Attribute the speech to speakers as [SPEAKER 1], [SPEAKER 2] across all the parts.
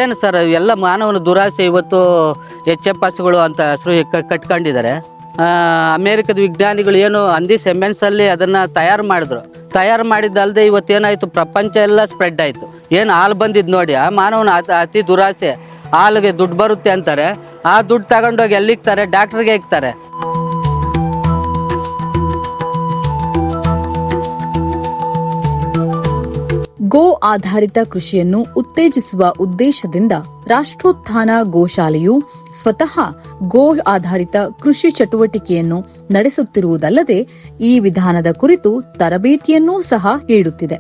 [SPEAKER 1] ಏನು ಸರ್ ಎಲ್ಲ ಮಾನವನ ದುರಾಸೆ. ಇವತ್ತು HFSಗಳು ಅಂತ ಹೆಸರು ಕಟ್ಕೊಂಡಿದ್ದಾರೆ. ಅಮೇರಿಕದ ವಿಜ್ಞಾನಿಗಳು ಏನು ಹಂದಿ ಸೆಮೆನ್ಸಲ್ಲಿ ಅದನ್ನು ತಯಾರು ಮಾಡಿದ್ದಲ್ಲದೆ ಇವತ್ತೇನಾಯಿತು, ಪ್ರಪಂಚ ಎಲ್ಲ ಸ್ಪ್ರೆಡ್ ಆಯಿತು. ಏನು ಹಾಲು ಬಂದಿದ್ದು ನೋಡಿ, ಆ ಮಾನವನ ಅತಿ ದುರಾಸೆ. ಹಾಲಿಗೆ ದುಡ್ಡು ಬರುತ್ತೆ ಅಂತಾರೆ, ಆ ದುಡ್ಡು ತಗೊಂಡೋಗಿ ಎಲ್ಲಿಗ್ತಾರೆ, ಡಾಕ್ಟ್ರಿಗೆ ಇಕ್ತಾರೆ.
[SPEAKER 2] ಗೋ ಆಧಾರಿತ ಕೃಷಿಯನ್ನು ಉತ್ತೇಜಿಸುವ ಉದ್ದೇಶದಿಂದ ರಾಷ್ಟ್ರೋತ್ಥಾನ ಗೋಶಾಲೆಯು ಸ್ವತಃ ಗೋ ಆಧಾರಿತ ಕೃಷಿ ಚಟುವಟಿಕೆಯನ್ನು ನಡೆಸುತ್ತಿರುವುದಲ್ಲದೆ ಈ ವಿಧಾನದ ಕುರಿತು ತರಬೇತಿಯನ್ನೂ ಸಹ ನೀಡುತ್ತಿದೆ.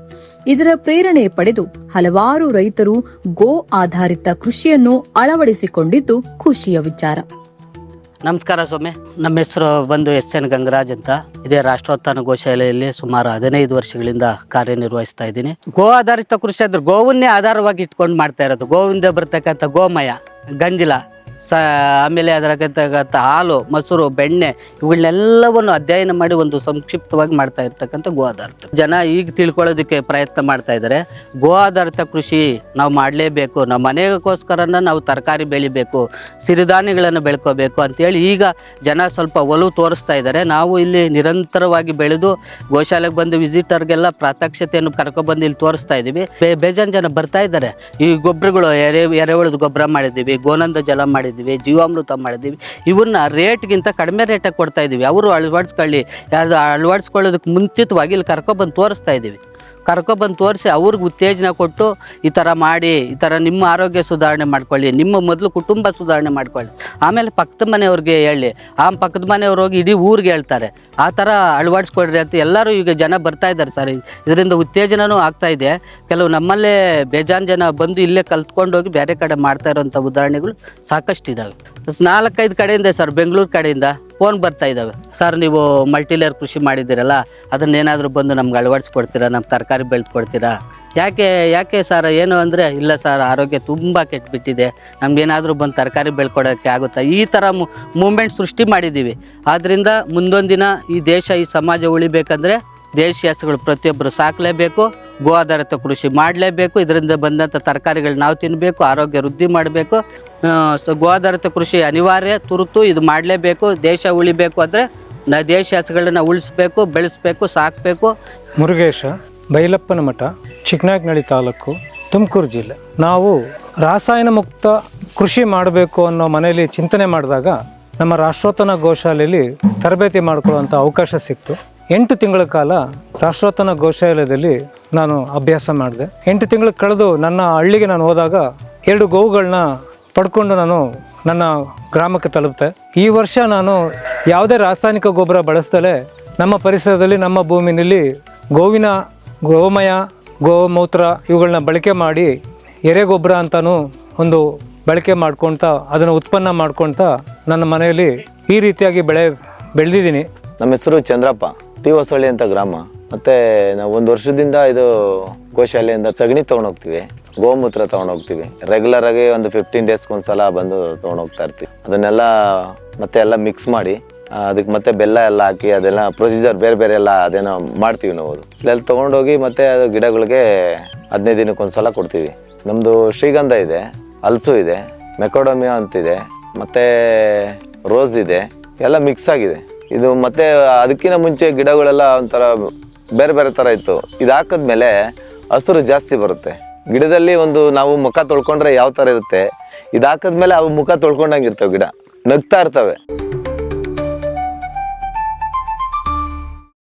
[SPEAKER 2] ಇದರ ಪ್ರೇರಣೆ ಪಡೆದು ಹಲವಾರು ರೈತರು ಗೋ ಆಧಾರಿತ ಕೃಷಿಯನ್ನು ಅಳವಡಿಸಿಕೊಂಡಿದ್ದು ಖುಷಿಯ ವಿಚಾರ.
[SPEAKER 1] ನಮಸ್ಕಾರ ಸ್ವಾಮಿ, ನಮ್ಮ ಹೆಸರು ಬಂದು SN ಗಂಗರಾಜ್ ಅಂತ. ಇದೇ ರಾಷ್ಟ್ರೋತ್ಥಾನ ಗೋಶಾಲೆಯಲ್ಲಿ ಸುಮಾರು 15 ವರ್ಷಗಳಿಂದ ಕಾರ್ಯನಿರ್ವಹಿಸ್ತಾ ಇದ್ದೀನಿ. ಗೋ ಆಧಾರಿತ ಕೃಷಿ ಅಂದ್ರೆ ಗೋವನ್ನೇ ಆಧಾರವಾಗಿ ಇಟ್ಕೊಂಡು ಮಾಡ್ತಾ ಇರೋದು. ಗೋವಿಂದ ಬರ್ತಕ್ಕಂಥ ಗೋಮಯ, ಗಂಜಲ, ಆಮೇಲೆ ಅದರಕ್ಕಂಥ ಹಾಲು, ಮೊಸರು, ಬೆಣ್ಣೆ ಇವುಗಳನ್ನೆಲ್ಲವನ್ನು ಅಧ್ಯಯನ ಮಾಡಿ ಒಂದು ಸಂಕ್ಷಿಪ್ತವಾಗಿ ಮಾಡ್ತಾ ಇರ್ತಕ್ಕಂಥ ಗೋ ಆಧಾರಿತ. ಜನ ಈಗ ತಿಳ್ಕೊಳ್ಳೋದಕ್ಕೆ ಪ್ರಯತ್ನ ಮಾಡ್ತಾ ಇದ್ದಾರೆ. ಗೋ ಆಧಾರಿತ ಕೃಷಿ ನಾವು ಮಾಡಲೇಬೇಕು, ನಮ್ಮ ಮನೆಗೋಸ್ಕರನ ನಾವು ತರಕಾರಿ ಬೆಳಿಬೇಕು, ಸಿರಿಧಾನ್ಯಗಳನ್ನು ಬೆಳ್ಕೋಬೇಕು ಅಂತೇಳಿ ಈಗ ಜನ ಸ್ವಲ್ಪ ಒಲವು ತೋರಿಸ್ತಾ ಇದ್ದಾರೆ. ನಾವು ಇಲ್ಲಿ ನಿರಂತರವಾಗಿ ಬೆಳೆದು ಗೋಶಾಲೆಗೆ ಬಂದು ವಿಸಿಟರ್ಗೆಲ್ಲ ಪ್ರಾತ್ಯಕ್ಷತೆಯನ್ನು ಕರ್ಕೊಬಂದು ಇಲ್ಲಿ ತೋರಿಸ್ತಾ ಇದ್ದೀವಿ. ಬೇಜಾನ್ ಜನ ಬರ್ತಾ ಇದ್ದಾರೆ. ಈ ಗೊಬ್ಬರಗಳು ಎರೆಹುಳದ ಗೊಬ್ಬರ ಮಾಡಿದ್ದೀವಿ, ಗೋನಂದ ಜಲ ಮಾಡಿದ್ದೀವಿ, ಜೀವಾಮೃತ ಮಾಡಿದ್ದೀವಿ. ಇವನ್ನ ರೇಟ್ಗಿಂತ ಕಡಿಮೆ ರೇಟಾಗಿ ಕೊಡ್ತಾ ಇದ್ದೀವಿ. ಅವರು ಅಳವಡಿಸ್ಕೊಳ್ಳೋದಕ್ಕೆ ಮುಂಚಿತವಾಗಿ ಇಲ್ಲಿ ಕರ್ಕೊಬಂದು ತೋರಿಸ್ತಾ ಇದ್ದೀವಿ. ಕರ್ಕೊಬಂದು ತೋರಿಸಿ ಅವ್ರಿಗೆ ಉತ್ತೇಜನ ಕೊಟ್ಟು ಈ ಥರ ಮಾಡಿ, ಈ ಥರ ನಿಮ್ಮ ಆರೋಗ್ಯ ಸುಧಾರಣೆ ಮಾಡ್ಕೊಳ್ಳಿ, ನಿಮ್ಮ ಮೊದಲು ಕುಟುಂಬ ಸುಧಾರಣೆ ಮಾಡ್ಕೊಳ್ಳಿ, ಆಮೇಲೆ ಪಕ್ಕದ ಮನೆಯವ್ರಿಗೆ ಹೇಳಿ, ಆ ಪಕ್ಕದ ಮನೆಯವ್ರು ಹೋಗಿ ಇಡೀ ಊರಿಗೆ ಹೇಳ್ತಾರೆ, ಆ ಥರ ಅಳವಡಿಸ್ಕೊಳ್ರಿ ಅಂತ ಎಲ್ಲರೂ ಈಗ ಜನ ಬರ್ತಾ ಇದ್ದಾರೆ ಸರ್. ಇದರಿಂದ ಉತ್ತೇಜನವೂ ಆಗ್ತಾ ಇದೆ. ಕೆಲವು ನಮ್ಮಲ್ಲೇ ಬೇಜಾನ್ ಜನ ಬಂದು ಇಲ್ಲೇ ಕಲ್ತ್ಕೊಂಡೋಗಿ ಬೇರೆ ಕಡೆ ಮಾಡ್ತಾ ಇರೋಂಥ ಉದಾಹರಣೆಗಳು ಸಾಕಷ್ಟು ಇದ್ದಾವೆ. 4-5 ಕಡೆಯಿಂದ ಸರ್, ಬೆಂಗಳೂರು ಕಡೆಯಿಂದ ಫೋನ್ ಬರ್ತಾ ಇದ್ದಾವೆ. ಸರ್ ನೀವು ಮಲ್ಟಿಲೇಯರ್ ಕೃಷಿ ಮಾಡಿದ್ದೀರಲ್ಲ, ಅದನ್ನೇನಾದರೂ ಬಂದು ನಮ್ಗೆ ಅಳವಡಿಸ್ಕೊಡ್ತೀರಾ, ನಮ್ಮ ತರಕಾರಿ ಬೆಳೆದ್ಕೊಡ್ತೀರಾ? ಯಾಕೆ ಸರ್ ಏನು ಅಂದರೆ, ಇಲ್ಲ ಸರ್ ಆರೋಗ್ಯ ತುಂಬ ಕೆಟ್ಟುಬಿಟ್ಟಿದೆ, ನಮಗೇನಾದರೂ ಬಂದು ತರಕಾರಿ ಬೆಳ್ಕೊಡೋಕ್ಕೆ ಆಗುತ್ತಾ? ಈ ಥರ ಮೂಮೆಂಟ್ ಸೃಷ್ಟಿ ಮಾಡಿದ್ದೀವಿ. ಆದ್ದರಿಂದ ಮುಂದೊಂದಿನ ಈ ದೇಶ, ಈ ಸಮಾಜ ಉಳಿಬೇಕಂದ್ರೆ ದೇಶೀಯ ಹಸುಗಳು ಪ್ರತಿಯೊಬ್ಬರು ಸಾಕಲೇಬೇಕು, ಗೋ ಆಧಾರಿತ ಕೃಷಿ ಮಾಡಲೇಬೇಕು. ಇದರಿಂದ ಬಂದಂಥ ತರಕಾರಿಗಳು ನಾವು ತಿನ್ನಬೇಕು, ಆರೋಗ್ಯ ವೃದ್ಧಿ ಮಾಡಬೇಕು. ಗೋ ಆಧಾರಿತ ಕೃಷಿ ಅನಿವಾರ್ಯ, ತುರ್ತು, ಇದು ಮಾಡಲೇಬೇಕು. ದೇಶ ಉಳಿಬೇಕು ಅಂದರೆ ದೇಶೀಯ ಹಸುಗಳನ್ನ ಉಳಿಸ್ಬೇಕು, ಬೆಳೆಸಬೇಕು, ಸಾಕಬೇಕು.
[SPEAKER 3] ಮುರುಗೇಶ, ಬೈಲಪ್ಪನ ಮಠ, ಚಿಕ್ಕನಾಯಕನಹಳ್ಳಿ ತಾಲೂಕು, ತುಮಕೂರು ಜಿಲ್ಲೆ. ನಾವು ರಾಸಾಯನ ಮುಕ್ತ ಕೃಷಿ ಮಾಡಬೇಕು ಅನ್ನೋ ಮನೆಯಲ್ಲಿ ಚಿಂತನೆ ಮಾಡಿದಾಗ ನಮ್ಮ ರಾಷ್ಟ್ರೋತ್ಥಾನ ಗೋಶಾಲೆಯಲ್ಲಿ ತರಬೇತಿ ಮಾಡಿಕೊಳ್ಳುವಂಥ ಅವಕಾಶ ಸಿಕ್ತು. 8 ತಿಂಗಳ ಕಾಲ ರಾಷ್ಟ್ರೋತ್ಥಾನ ಗೋಶಾಲೆಯಲ್ಲಿ ನಾನು ಅಭ್ಯಾಸ ಮಾಡಿದೆ. 8 ತಿಂಗಳು ಕಳೆದು ನನ್ನ ಹಳ್ಳಿಗೆ ನಾನು ಹೋದಾಗ 2 ಗೋವುಗಳನ್ನ ಪಡ್ಕೊಂಡು ನಾನು ನನ್ನ ಗ್ರಾಮಕ್ಕೆ ತಲುಪ್ತೆ. ಈ ವರ್ಷ ನಾನು ಯಾವುದೇ ರಾಸಾಯನಿಕ ಗೊಬ್ಬರ ಬಳಸ್ದಲೇ ನಮ್ಮ ಪರಿಸರದಲ್ಲಿ, ನಮ್ಮ ಭೂಮಿನಲ್ಲಿ ಗೋವಿನ ಗೋಮಯ, ಗೋಮೂತ್ರ ಇವುಗಳನ್ನ ಬಳಕೆ ಮಾಡಿ ಎರೆಗೊಬ್ಬರ ಅಂತಲೂ ಒಂದು ಬಳಕೆ ಮಾಡ್ಕೊಳ್ತಾ, ಅದನ್ನು ಉತ್ಪನ್ನ ಮಾಡ್ಕೊಳ್ತಾ ನನ್ನ ಮನೆಯಲ್ಲಿ ಈ ರೀತಿಯಾಗಿ ಬೆಳೆದಿದ್ದೀನಿ.
[SPEAKER 4] ನಮ್ಮ ಹೆಸರು ಚಂದ್ರಪ್ಪ, ಟಿ ಹೊಸಳ್ಳಿ ಅಂತ ಗ್ರಾಮ. ಮತ್ತು ನಾವು 1 ವರ್ಷದಿಂದ ಇದು ಗೋಶಾಲೆಯಿಂದ ಸಗಣಿ ತೊಗೊಂಡೋಗ್ತೀವಿ, ಗೋಮೂತ್ರ ತೊಗೊಂಡೋಗ್ತೀವಿ. ರೆಗ್ಯುಲರಾಗಿ ಒಂದು 15 ಡೇಸ್ಗೆ ಒಂದ್ಸಲ ಬಂದು ತೊಗೊಂಡೋಗ್ತಾ ಇರ್ತೀವಿ. ಅದನ್ನೆಲ್ಲ ಮತ್ತೆ ಎಲ್ಲ ಮಿಕ್ಸ್ ಮಾಡಿ ಅದಕ್ಕೆ ಮತ್ತೆ ಬೆಲ್ಲ ಎಲ್ಲ ಹಾಕಿ ಅದೆಲ್ಲ ಪ್ರೊಸೀಜರ್ ಬೇರೆ ಎಲ್ಲ ಅದೇನೋ ಮಾಡ್ತೀವಿ ನಾವು. ಇದೆಲ್ಲ ತೊಗೊಂಡೋಗಿ ಮತ್ತೆ ಅದು ಗಿಡಗಳಿಗೆ 15 ದಿನಕ್ಕೊಂದ್ಸಲ ಕೊಡ್ತೀವಿ. ನಮ್ಮದು ಶ್ರೀಗಂಧ ಇದೆ, ಹಲಸು ಇದೆ, ಮೆಕೋಡೋಮಿಯಾ ಅಂತಿದೆ, ಮತ್ತು ರೋಸ್ ಇದೆ, ಎಲ್ಲ ಮಿಕ್ಸ್ ಆಗಿದೆ ಇದು. ಮತ್ತು ಅದಕ್ಕಿಂತ ಮುಂಚೆ ಗಿಡಗಳೆಲ್ಲ ಒಂಥರ ಬೇರೆ ಥರ ಇತ್ತು. ಇದು ಹಾಕಿದ್ಮೇಲೆ ಹಸಿರು ಜಾಸ್ತಿ ಬರುತ್ತೆ ಗಿಡದಲ್ಲಿ. ನಾವು ಮುಖ ತೊಳ್ಕೊಂಡ್ರೆ ಯಾವ ಥರ ಇರುತ್ತೆ, ಇದು ಹಾಕಿದ್ಮೇಲೆ ಅವು ಮುಖ ತೊಳ್ಕೊಂಡಂಗೆ ಇರ್ತವೆ, ಗಿಡ ನಗ್ತಾ ಇರ್ತವೆ.